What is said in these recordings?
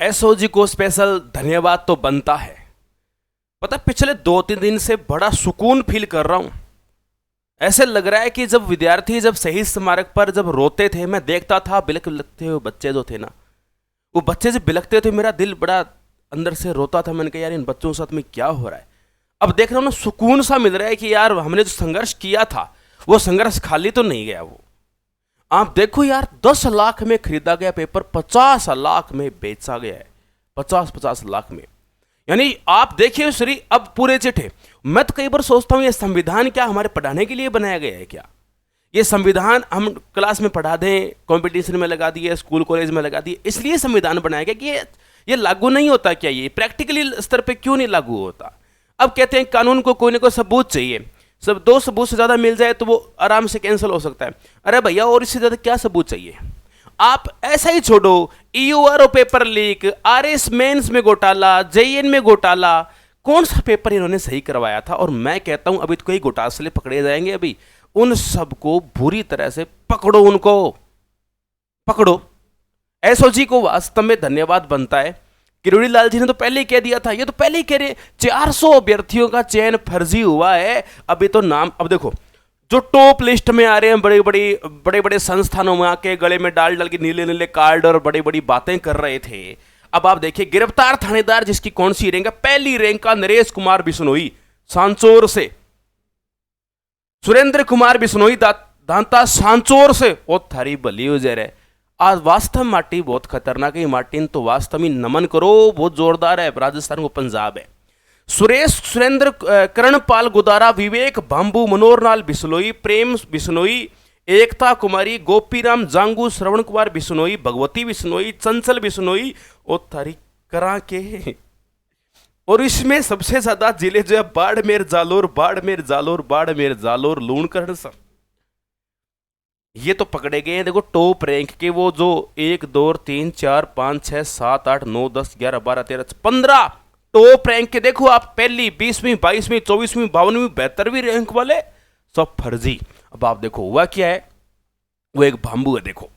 SOG को special धन्यवाद तो बनता है। पता पिछले 2-3 दिन से बड़ा सुकून फील कर रहा हूं। ऐसे लग रहा है कि जब विद्यार्थी जब शहीद स्मारक पर जब रोते थे, मैं देखता था बिलख बिलखते हुए बच्चे जो थे ना, वो बच्चे जब बिलखते थे मेरा दिल बड़ा अंदर से रोता था। मैंने कहा यार इन बच्चों के साथ में क्या हो रहा है। अब देख रहा हूं ना, सुकून सा मिल रहा है कि यार हमने जो संघर्ष किया था वो संघर्ष खाली तो नहीं गया। वो आप देखो यार, 10 लाख में खरीदा गया पेपर 50 लाख में बेचा गया है। 50-50 लाख में, यानी आप देखिए श्री अब पूरे चिट्ठे। मैं तो कई बार सोचता हूं ये संविधान क्या हमारे पढ़ाने के लिए बनाया गया है क्या? ये संविधान हम क्लास में पढ़ा दें, कंपटीशन में लगा दिए, स्कूल कॉलेज में लगा दिए, इसलिए संविधान बनाया गया कि ये लागू नहीं होता क्या? ये प्रैक्टिकली स्तर पे क्यों नहीं लागू होता? अब कहते हैं कानून को कोई ना कोई सबूत चाहिए, सब 2 सबूत से ज्यादा मिल जाए तो वो आराम से कैंसिल हो सकता है। अरे भैया और इससे ज्यादा क्या सबूत चाहिए? आप ऐसा ही छोड़ो, ईयूआरओ पेपर लीक, आरएस मेंस में घोटाला, जेईएन में घोटाला, कौन सा पेपर इन्होंने सही करवाया था? और मैं कहता हूं अभी तो कई घोटाले पकड़े जाएंगे। अभी उन सबको बुरी तरह से पकड़ो, उनको पकड़ो। एसओजी को वास्तव में धन्यवाद बनता है। किरोड़ी लाल जी ने तो पहले ही कह दिया था, ये तो पहले ही कह रहे 400 अभ्यर्थियों का चयन फर्जी हुआ है। अभी तो नाम, अब देखो जो टॉप लिस्ट में आ रहे हैं, बड़े बड़े संस्थानों में आके गले में डाल डाल के नीले नीले कार्ड और बड़ी बड़ी बातें कर रहे थे। अब आप देखिए गिरफ्तार थानेदार जिसकी कौन सी रैंक है, पहली रैंक का नरेश कुमार बिश्नोई सांचौर से, सुरेंद्र कुमार बिश्नोई दांता सांचौर से। वो थारी भली हो जाए। आज वास्तव माटी बहुत खतरनाक है। माटी तो वास्तव में नमन करो, बहुत जोरदार है। राजस्थान को पंजाब है। सुरेंद्र करणपाल गुदारा, विवेक भांबू, मनोहरलाल बिश्नोई, प्रेम बिश्नोई, एकता कुमारी, गोपीराम जांगू, श्रवण कुमार बिश्नोई, भगवती बिश्नोई, चंचल बिश्नोई और तारीख करा के। और इसमें सबसे ज्यादा जिले जो है बाड़मेर जालोर, बाड़मेर जालोर, बाड़मेर जालोर, लूणकरण सर, ये तो पकड़े गए हैं। देखो टॉप रैंक के वो जो 1 2 3 4 5 6 7 8 9 10 11 12 13 15 टॉप रैंक के देखो आप, पहली 20वीं 22वीं 24वीं 52वीं 72वीं रैंक वाले सब फर्जी। अब आप देखो हुआ क्या है, वो एक बाम्बू है। देखो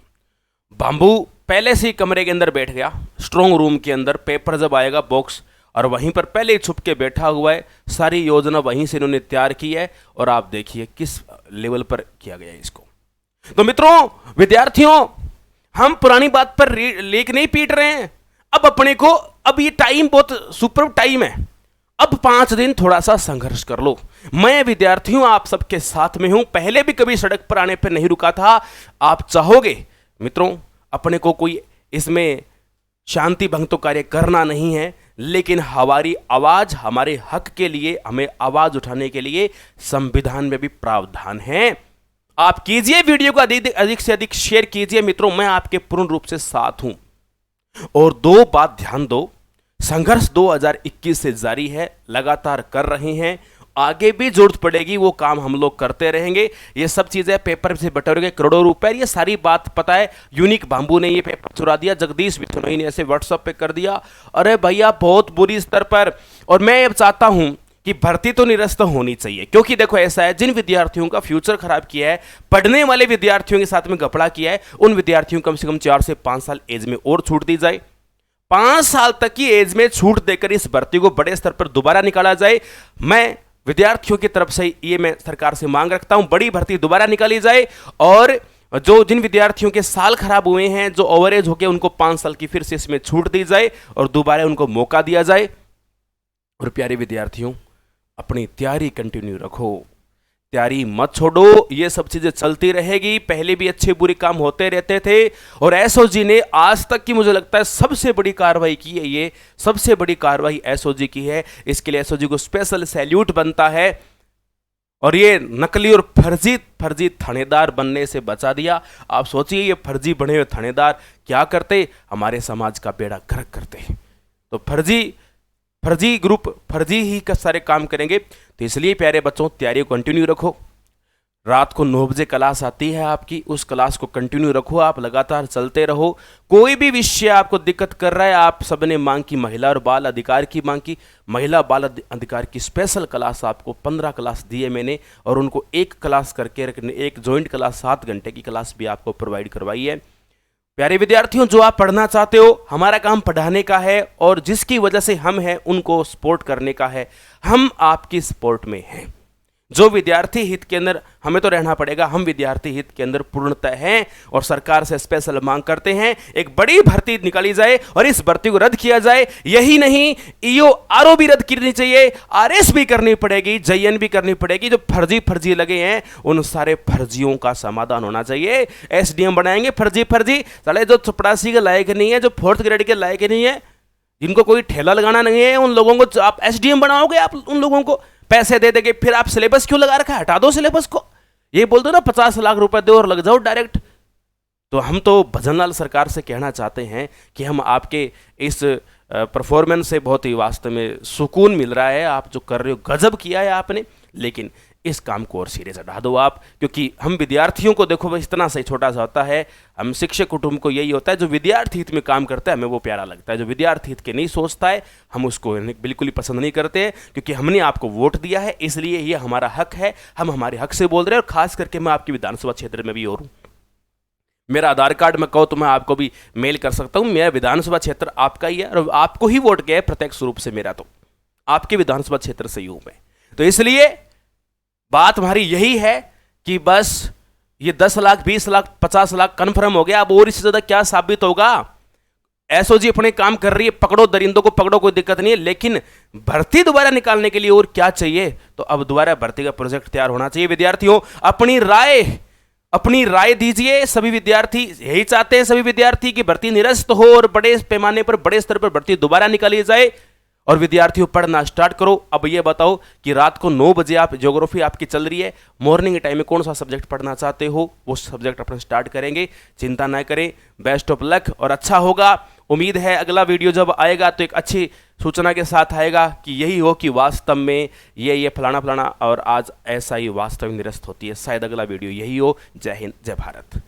बाम्बू पहले से ही कमरे के अंदर बैठ गया, स्ट्रॉन्ग रूम के अंदर। पेपर जब आएगा बॉक्स, और वहीं पर पहले ही छुप के बैठा हुआ है। सारी योजना वहीं से इन्होंने तैयार की है और आप देखिए किस लेवल पर किया गया है इसको। तो मित्रों, विद्यार्थियों, हम पुरानी बात पर लेक नहीं पीट रहे हैं। अब अपने को, अब ये टाइम बहुत सुपर टाइम है। अब 5 दिन थोड़ा सा संघर्ष कर लो। मैं विद्यार्थियों आप सबके साथ में हूं। पहले भी कभी सड़क पर आने पर नहीं रुका था। आप चाहोगे मित्रों, अपने को कोई इसमें शांति भंग तो कार्य करना नहीं है, लेकिन हमारी आवाज, हमारे हक के लिए, हमें आवाज उठाने के लिए संविधान में भी प्रावधान है। आप कीजिए, वीडियो को अधिक से अधिक शेयर कीजिए। मित्रों, मैं आपके पूर्ण रूप से साथ हूं। और 2 बात ध्यान दो, संघर्ष 2021 से जारी है, लगातार कर रहे हैं, आगे भी जरूरत पड़ेगी वो काम हम लोग करते रहेंगे। ये सब चीजें पेपर से बटोरे गए करोड़ों रुपए, ये सारी बात पता है। यूनिक बाम्बू ने ये पेपर चुरा दिया, जगदीश बिश्नोई ने ऐसे व्हाट्सएप पे कर दिया। अरे भैया बहुत बुरी स्तर पर। और मैं अब चाहता हूं कि भर्ती तो निरस्त होनी चाहिए, क्योंकि देखो ऐसा है, जिन विद्यार्थियों का फ्यूचर खराब किया है, पढ़ने वाले विद्यार्थियों के साथ में घपला किया है, उन विद्यार्थियों को कम से कम 4 से 5 साल एज में और छूट दी जाए। 5 साल तक की एज में छूट देकर इस भर्ती को बड़े स्तर पर दोबारा निकाला जाए। मैं विद्यार्थियों की तरफ से ये मैं सरकार से मांग रखता हूं, बड़ी भर्ती दोबारा निकाली जाए। और जो जिन विद्यार्थियों के साल खराब हुए हैं, जो ओवरेज हो गए, उनको 5 साल की फिर से इसमें छूट दी जाए और दोबारा उनको मौका दिया जाए। और प्यारे विद्यार्थियों, अपनी तैयारी कंटिन्यू रखो, तैयारी मत छोड़ो। ये सब चीजें चलती रहेगी। पहले भी अच्छे बुरे काम होते रहते थे। और एसओजी ने आज तक की मुझे लगता है सबसे बड़ी कार्रवाई की है, ये सबसे बड़ी कार्रवाई एसओजी की है। इसके लिए एसओजी को स्पेशल सैल्यूट बनता है। और ये नकली और फर्जी थानेदार बनने से बचा दिया। आप सोचिए, ये फर्जी बने हुए थानेदार क्या करते, हमारे समाज का बेड़ा गर्क करते। तो फर्जी ग्रुप फर्जी ही का सारे काम करेंगे। तो इसलिए प्यारे बच्चों, तैयारी को कंटिन्यू रखो। रात को 9 बजे क्लास आती है आपकी, उस क्लास को कंटिन्यू रखो। आप लगातार चलते रहो। कोई भी विषय आपको दिक्कत कर रहा है, आप सबने मांग की महिला और बाल अधिकार की मांग की, महिला बाल अधिकार की स्पेशल क्लास आपको 15 क्लास दिए मैंने, और उनको एक क्लास करके रखने, एक जॉइंट क्लास 7 घंटे की क्लास भी आपको प्रोवाइड करवाई है। प्यारे विद्यार्थियों, जो आप पढ़ना चाहते हो, हमारा काम पढ़ाने का है और जिसकी वजह से हम हैं उनको सपोर्ट करने का है। हम आपकी सपोर्ट में हैं। जो विद्यार्थी हित के अंदर हमें तो रहना पड़ेगा, हम विद्यार्थी हित के अंदर पूर्णतः हैं और सरकार से स्पेशल मांग करते हैं एक बड़ी भर्ती निकाली जाए और इस भर्ती को रद्द किया जाए। यही नहीं, ईओ आरओ भी रद्द करनी चाहिए, आरएस भी करनी पड़ेगी, जयन भी करनी पड़ेगी। जो फर्जी लगे हैं उन सारे फर्जियों का समाधान होना चाहिए। एसडीएम बनाएंगे फर्जी साले जो चपरासी के लायक नहीं है, जो 4th ग्रेड के लायक नहीं है, जिनको कोई ठेला लगाना नहीं है, उन लोगों को आप एसडीएम बनाओगे। आप उन लोगों को पैसे दे देंगे, फिर आप सिलेबस क्यों लगा रखा है? हटा दो सिलेबस को। ये बोल दो ना 50 लाख रुपए दो और लग जाओ डायरेक्ट। तो हम तो भजनलाल सरकार से कहना चाहते हैं कि हम आपके इस परफॉर्मेंस से बहुत ही वास्तव में सुकून मिल रहा है। आप जो कर रहे हो गजब किया है आपने, लेकिन इस काम को और सीरियस हटा दो आप, क्योंकि हम विद्यार्थियों को देखो बस इतना सही छोटा सा होता है। हम शिक्षक कुटुंब को यही होता है, जो विद्यार्थी हित में काम करता है हमें वो प्यारा लगता है। जो विद्यार्थी हित के नहीं सोचता है हम उसको बिल्कुल ही पसंद नहीं करते हैं, क्योंकि हमने आपको वोट दिया है, इसलिए ये हमारा हक है। हम हमारे हक से बोल रहे हैं। और खास करके मैं आपकी विधानसभा क्षेत्र में भी और हूँ। मेरा आधार कार्ड मैं कहूँ तो मैं आपको भी मेल कर सकता हूँ। मेरा विधानसभा क्षेत्र आपका ही है और आपको ही वोट गया है प्रत्यक्ष रूप से। मेरा तो आपके विधानसभा क्षेत्र से ही हूँ मैं। तो इसलिए बात हमारी यही है कि बस ये 10 लाख 20 लाख 50 लाख कन्फर्म हो गया। अब और इससे ज्यादा क्या साबित होगा? एसओजी अपने काम कर रही है, पकड़ो दरिंदों को पकड़ो, कोई दिक्कत नहीं है। लेकिन भर्ती दोबारा निकालने के लिए और क्या चाहिए? तो अब दोबारा भर्ती का प्रोजेक्ट तैयार होना चाहिए। विद्यार्थियों, अपनी राय दीजिए। सभी विद्यार्थी यही चाहते हैं, सभी विद्यार्थी की भर्ती निरस्त हो और बड़े पैमाने पर बड़े स्तर पर भर्ती दोबारा निकाली जाए। और विद्यार्थियों, पढ़ना स्टार्ट करो। अब ये बताओ कि रात को 9 बजे आप ज्योग्राफी आपकी चल रही है, मॉर्निंग टाइम में कौन सा सब्जेक्ट पढ़ना चाहते हो वो सब्जेक्ट अपना स्टार्ट करेंगे। चिंता ना करें, बेस्ट ऑफ लक और अच्छा होगा। उम्मीद है अगला वीडियो जब आएगा तो एक अच्छी सूचना के साथ आएगा कि यही हो कि वास्तव में ये फलाना और आज ऐसा ही वास्तव में निरस्त होती है। शायद अगला वीडियो यही हो। जय हिंद, जय भारत।